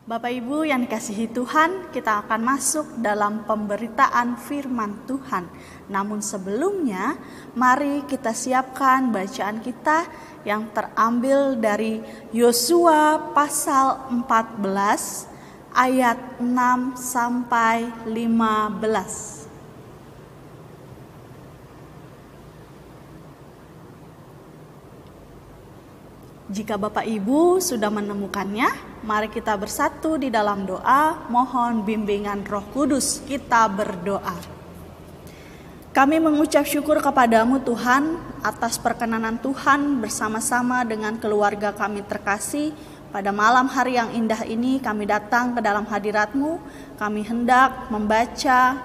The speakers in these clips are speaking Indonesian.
Bapak Ibu yang dikasihi Tuhan, kita akan masuk dalam pemberitaan firman Tuhan. Namun sebelumnya, mari kita siapkan bacaan kita yang terambil dari Yosua pasal 14 ayat 6 sampai 15. Jika Bapak Ibu sudah menemukannya, mari kita bersatu di dalam doa, mohon bimbingan Roh Kudus. Kita berdoa. Kami mengucap syukur kepadamu Tuhan, atas perkenanan Tuhan bersama-sama dengan keluarga kami terkasih. Pada malam hari yang indah ini kami datang ke dalam hadirat-Mu. Kami hendak membaca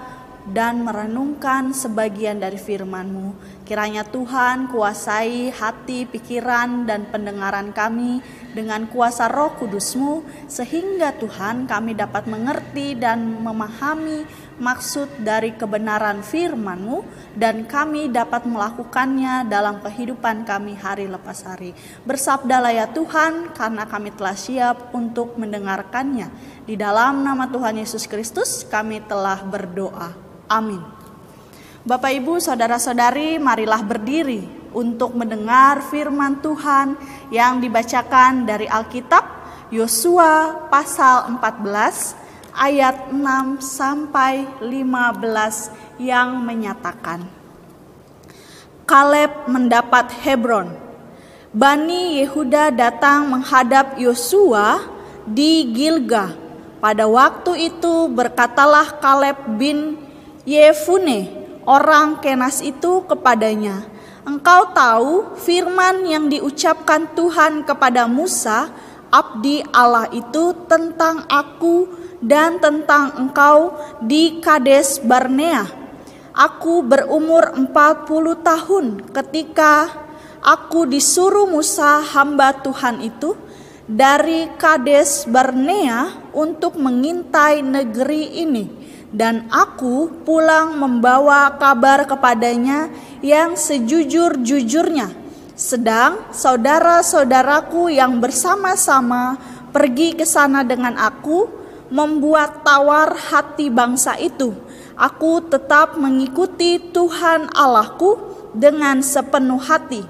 dan merenungkan sebagian dari firman-Mu. Kiranya Tuhan kuasai hati, pikiran, dan pendengaran kami dengan kuasa Roh Kudus-Mu, sehingga Tuhan kami dapat mengerti dan memahami maksud dari kebenaran firman-Mu, dan kami dapat melakukannya dalam kehidupan kami hari lepas hari. Bersabdalah ya Tuhan, karena kami telah siap untuk mendengarkannya. Di dalam nama Tuhan Yesus Kristus kami telah berdoa. Amin. Bapak Ibu, saudara-saudari, marilah berdiri untuk mendengar firman Tuhan yang dibacakan dari Alkitab Yosua pasal 14 ayat 6 sampai 15 yang menyatakan, Kaleb mendapat Hebron. Bani Yehuda datang menghadap Yosua di Gilgal. Pada waktu itu berkatalah Kaleb bin Yefune, orang Kenas itu kepadanya, Engkau tahu firman yang diucapkan Tuhan kepada Musa, abdi Allah itu, tentang aku dan tentang engkau di Kades Barnea. Aku berumur 40 tahun ketika aku disuruh Musa hamba Tuhan itu dari Kades Barnea untuk mengintai negeri ini. Dan aku pulang membawa kabar kepadanya yang sejujur-jujurnya. Sedang saudara-saudaraku yang bersama-sama pergi ke sana dengan aku membuat tawar hati bangsa itu. Aku tetap mengikuti Tuhan Allahku dengan sepenuh hati.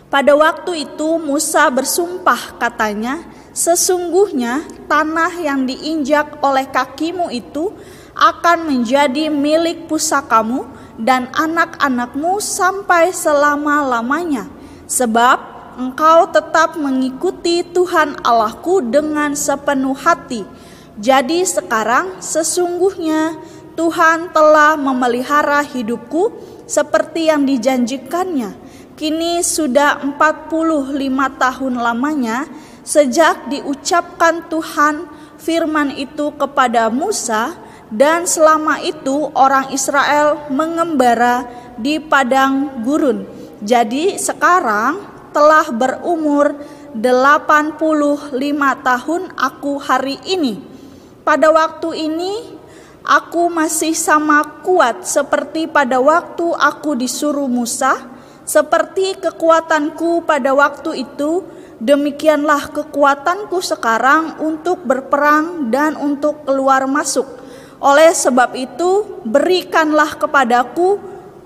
Pada waktu itu Musa bersumpah, katanya, sesungguhnya tanah yang diinjak oleh kakimu itu akan menjadi milik pusakamu dan anak-anakmu sampai selama-lamanya. Sebab engkau tetap mengikuti Tuhan Allahku dengan sepenuh hati. Jadi sekarang sesungguhnya Tuhan telah memelihara hidupku seperti yang dijanjikannya. Kini sudah 45 tahun lamanya sejak diucapkan Tuhan firman itu kepada Musa, dan selama itu orang Israel mengembara di padang gurun. Jadi sekarang telah berumur 85 tahun aku hari ini. Pada waktu ini aku masih sama kuat seperti pada waktu aku disuruh Musa, seperti kekuatanku pada waktu itu. Demikianlah kekuatanku sekarang untuk berperang dan untuk keluar masuk. Oleh sebab itu, berikanlah kepadaku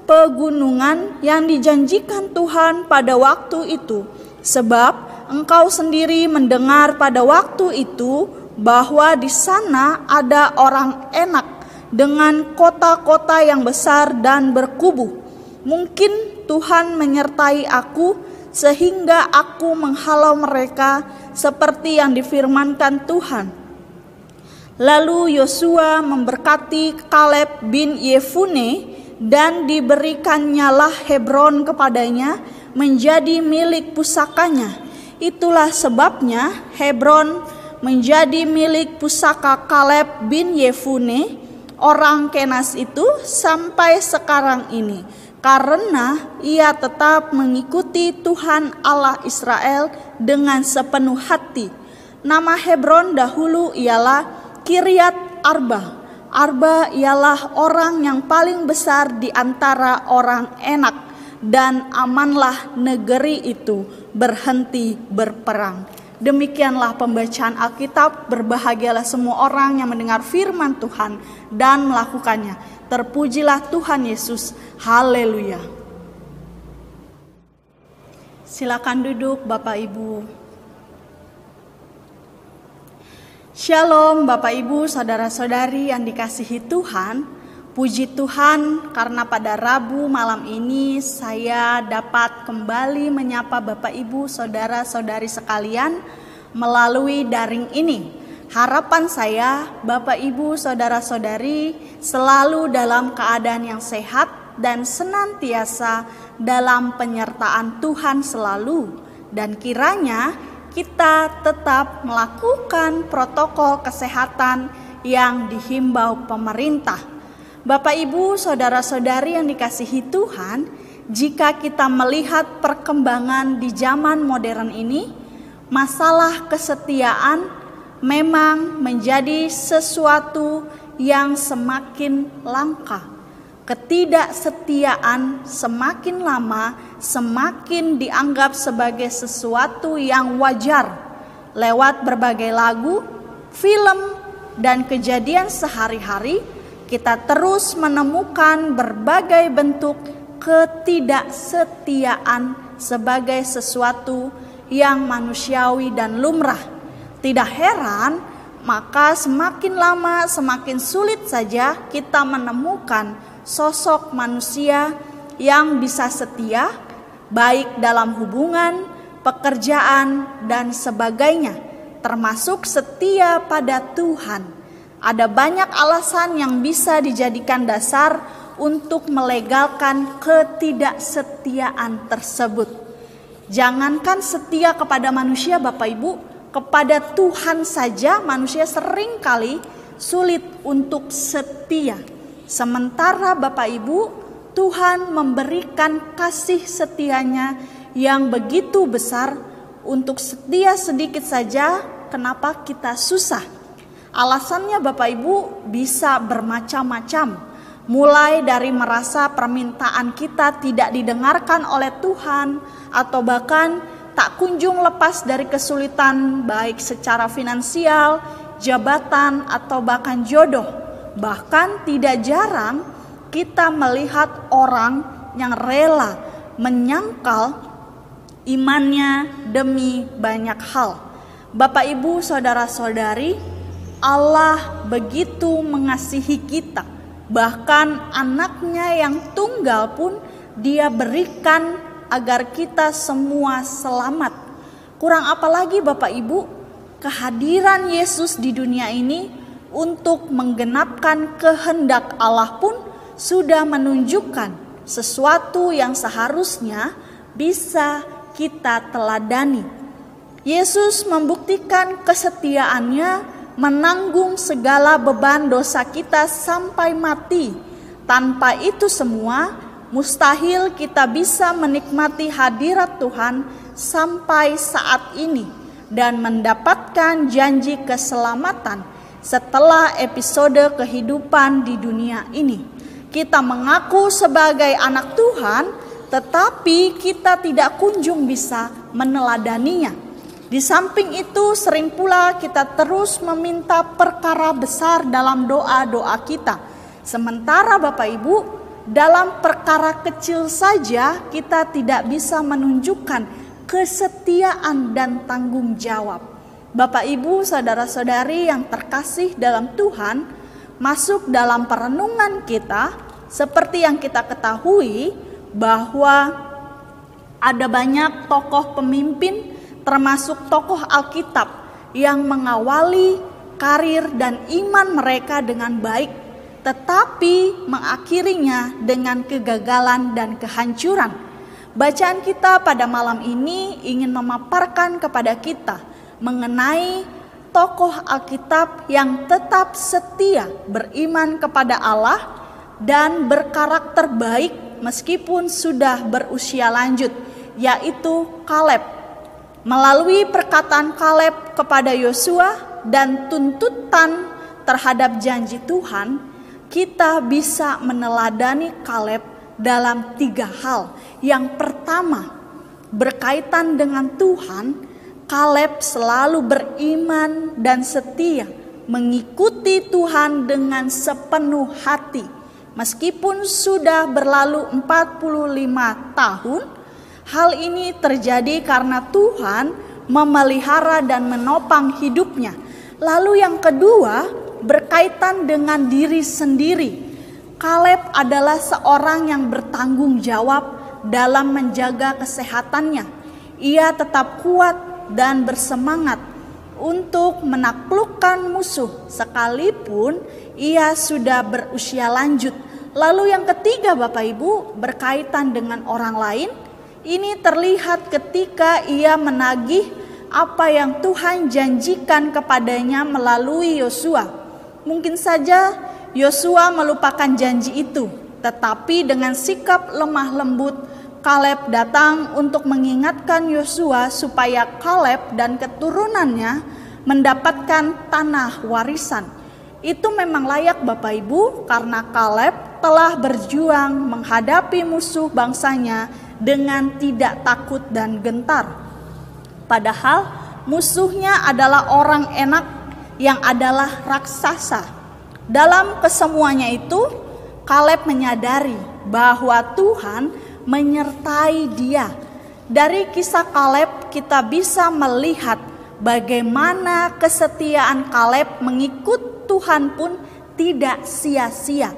pegunungan yang dijanjikan Tuhan pada waktu itu. Sebab engkau sendiri mendengar pada waktu itu bahwa di sana ada orang Enak dengan kota-kota yang besar dan berkubu. Mungkin Tuhan menyertai aku sehingga aku menghalau mereka seperti yang difirmankan Tuhan. Lalu Yosua memberkati Kaleb bin Yefune, dan diberikannyalah Hebron kepadanya menjadi milik pusakanya. Itulah sebabnya Hebron menjadi milik pusaka Kaleb bin Yefune, orang Kenas itu, sampai sekarang ini. Karena ia tetap mengikuti Tuhan Allah Israel dengan sepenuh hati. Nama Hebron dahulu ialah Kiryat Arba. Arba ialah orang yang paling besar di antara orang Enak, dan amanlah negeri itu berhenti berperang. Demikianlah pembacaan Alkitab. Berbahagialah semua orang yang mendengar firman Tuhan dan melakukannya. Terpujilah Tuhan Yesus. Haleluya. Silakan duduk Bapak Ibu. Shalom Bapak Ibu, saudara-saudari yang dikasihi Tuhan. Puji Tuhan karena pada Rabu malam ini saya dapat kembali menyapa Bapak Ibu, saudara-saudari sekalian melalui daring ini. Harapan saya Bapak Ibu, saudara-saudari selalu dalam keadaan yang sehat dan senantiasa dalam penyertaan Tuhan selalu. Dan kiranya kita tetap melakukan protokol kesehatan yang dihimbau pemerintah. Bapak Ibu, saudara-saudari yang dikasihi Tuhan, jika kita melihat perkembangan di zaman modern ini, masalah kesetiaan memang menjadi sesuatu yang semakin langka. Ketidaksetiaan semakin lama semakin dianggap sebagai sesuatu yang wajar. Lewat berbagai lagu, film, dan kejadian sehari-hari, kita terus menemukan berbagai bentuk ketidaksetiaan sebagai sesuatu yang manusiawi dan lumrah. Tidak heran, maka semakin lama semakin sulit saja kita menemukan sosok manusia yang bisa setia, baik dalam hubungan, pekerjaan, dan sebagainya, termasuk setia pada Tuhan. Ada banyak alasan yang bisa dijadikan dasar untuk melegalkan ketidaksetiaan tersebut. Jangankan setia kepada manusia Bapak Ibu, kepada Tuhan saja manusia seringkali sulit untuk setia. Sementara Bapak Ibu, Tuhan memberikan kasih setianya yang begitu besar. Untuk setia sedikit saja, kenapa kita susah? Alasannya Bapak Ibu bisa bermacam-macam. Mulai dari merasa permintaan kita tidak didengarkan oleh Tuhan, atau bahkan tak kunjung lepas dari kesulitan baik secara finansial, jabatan, atau bahkan jodoh. Bahkan tidak jarang kita melihat orang yang rela menyangkal imannya demi banyak hal. Bapak Ibu, saudara-saudari, Allah begitu mengasihi kita, bahkan anaknya yang tunggal pun Dia berikan agar kita semua selamat. Kurang apa lagi Bapak Ibu, kehadiran Yesus di dunia ini untuk menggenapkan kehendak Allah pun sudah menunjukkan sesuatu yang seharusnya bisa kita teladani. Yesus membuktikan kesetiaannya menanggung segala beban dosa kita sampai mati. Tanpa itu semua, mustahil kita bisa menikmati hadirat Tuhan sampai saat ini dan mendapatkan janji keselamatan setelah episode kehidupan di dunia ini. Kita mengaku sebagai anak Tuhan, tetapi kita tidak kunjung bisa meneladaninya. Di samping itu, sering pula kita terus meminta perkara besar dalam doa-doa kita. Sementara Bapak Ibu, dalam perkara kecil saja kita tidak bisa menunjukkan kesetiaan dan tanggung jawab. Bapak Ibu, saudara-saudari yang terkasih dalam Tuhan, masuk dalam perenungan kita, seperti yang kita ketahui bahwa ada banyak tokoh pemimpin termasuk tokoh Alkitab yang mengawali karir dan iman mereka dengan baik, tetapi mengakhirinya dengan kegagalan dan kehancuran. Bacaan kita pada malam ini ingin memaparkan kepada kita mengenai tokoh Alkitab yang tetap setia beriman kepada Allah dan berkarakter baik meskipun sudah berusia lanjut, yaitu Kaleb. Melalui perkataan Kaleb kepada Yosua dan tuntutan terhadap janji Tuhan, kita bisa meneladani Kaleb dalam 3 hal. Yang pertama, berkaitan dengan Tuhan, Kaleb selalu beriman dan setia mengikuti Tuhan dengan sepenuh hati. Meskipun sudah berlalu 45 tahun, hal ini terjadi karena Tuhan memelihara dan menopang hidupnya. Lalu yang kedua, berkaitan dengan diri sendiri. Kaleb adalah seorang yang bertanggung jawab dalam menjaga kesehatannya. Ia tetap kuat dan bersemangat untuk menaklukkan musuh sekalipun ia sudah berusia lanjut. Lalu yang ketiga Bapak Ibu, berkaitan dengan orang lain. Ini terlihat ketika ia menagih apa yang Tuhan janjikan kepadanya melalui Yosua. Mungkin saja Yosua melupakan janji itu, tetapi dengan sikap lemah lembut Kaleb datang untuk mengingatkan Yosua supaya Kaleb dan keturunannya mendapatkan tanah warisan. Itu memang layak Bapak Ibu, karena Kaleb telah berjuang menghadapi musuh bangsanya dengan tidak takut dan gentar. Padahal musuhnya adalah orang enak yang adalah raksasa. Dalam kesemuanya itu, Kaleb menyadari bahwa Tuhan menyertai dia. Dari kisah Kaleb kita bisa melihat bagaimana kesetiaan Kaleb mengikut Tuhan pun tidak sia-sia.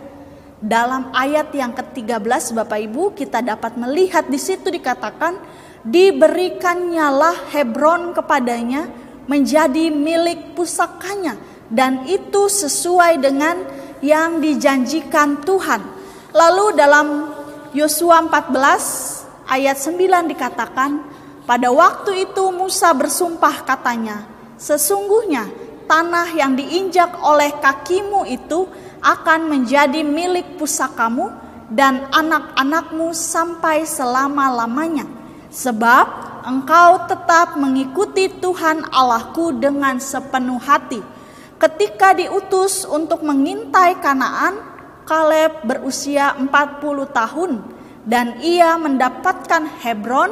Dalam ayat yang ke-13 Bapak Ibu, kita dapat melihat di situ dikatakan, diberikannya Hebron kepadanya menjadi milik pusakanya, dan itu sesuai dengan yang dijanjikan Tuhan. Lalu dalam Yosua 14 ayat 9 dikatakan, pada waktu itu Musa bersumpah katanya, sesungguhnya tanah yang diinjak oleh kakimu itu akan menjadi milik pusakamu dan anak-anakmu sampai selama-lamanya. Sebab engkau tetap mengikuti Tuhan Allahku dengan sepenuh hati. Ketika diutus untuk mengintai Kanaan, Kaleb berusia 40 tahun dan ia mendapatkan Hebron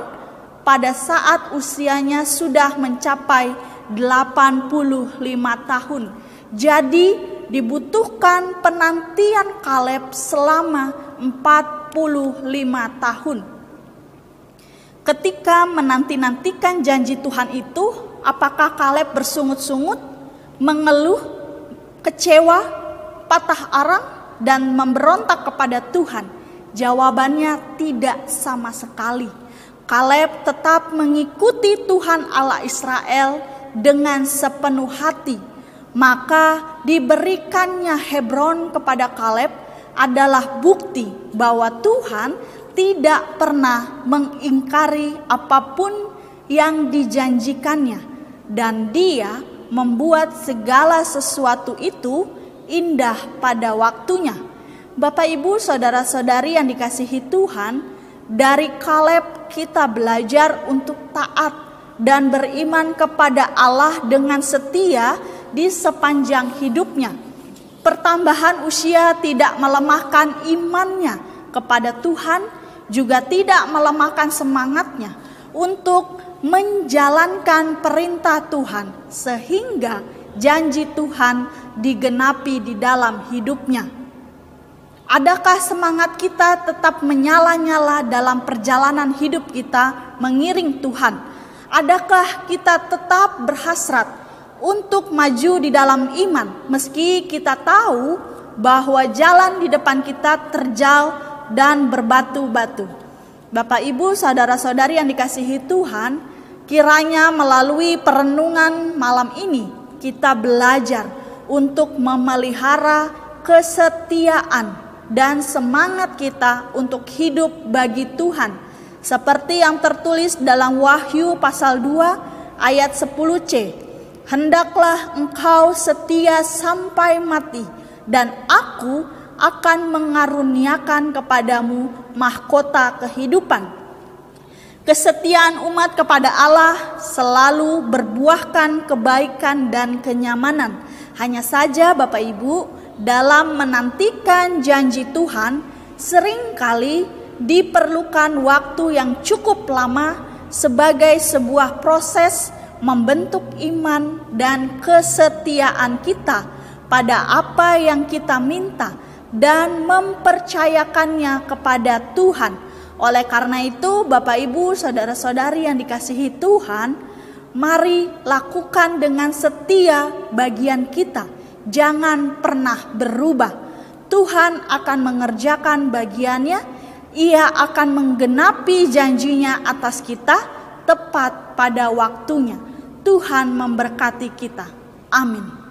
pada saat usianya sudah mencapai 85 tahun. Jadi dibutuhkan penantian Kaleb selama 45 tahun. Ketika menanti-nantikan janji Tuhan itu, apakah Kaleb bersungut-sungut, mengeluh, kecewa, patah arang, dan memberontak kepada Tuhan? Jawabannya tidak sama sekali. Kaleb tetap mengikuti Tuhan Allah Israel dengan sepenuh hati. Maka diberikannya Hebron kepada Kaleb adalah bukti bahwa Tuhan tidak pernah mengingkari apapun yang dijanjikannya, dan Dia membuat segala sesuatu itu indah pada waktunya. Bapak Ibu saudara-saudari yang dikasihi Tuhan, dari Kaleb kita belajar untuk taat dan beriman kepada Allah dengan setia di sepanjang hidupnya. Pertambahan usia tidak melemahkan imannya kepada Tuhan, juga tidak melemahkan semangatnya untuk menjalankan perintah Tuhan, sehingga janji Tuhan digenapi di dalam hidupnya. Adakah semangat kita tetap menyala-nyala dalam perjalanan hidup kita mengiring Tuhan? Adakah kita tetap berhasrat untuk maju di dalam iman meski kita tahu bahwa jalan di depan kita terjal dan berbatu-batu? Bapak Ibu saudara-saudari yang dikasihi Tuhan, kiranya melalui perenungan malam ini kita belajar untuk memelihara kesetiaan dan semangat kita untuk hidup bagi Tuhan, seperti yang tertulis dalam Wahyu pasal 2 ayat 10c. Hendaklah engkau setia sampai mati, dan aku akan mengaruniakan kepadamu mahkota kehidupan. Kesetiaan umat kepada Allah selalu berbuahkan kebaikan dan kenyamanan. Hanya saja Bapak Ibu, dalam menantikan janji Tuhan, seringkali diperlukan waktu yang cukup lama sebagai sebuah proses membentuk iman dan kesetiaan kita pada apa yang kita minta dan mempercayakannya kepada Tuhan. Oleh karena itu, Bapak Ibu, saudara-saudari yang dikasihi Tuhan, mari lakukan dengan setia bagian kita. Jangan pernah berubah. Tuhan akan mengerjakan bagiannya. Ia akan menggenapi janjinya atas kita tepat pada waktunya. Tuhan memberkati kita. Amin.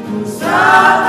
Satu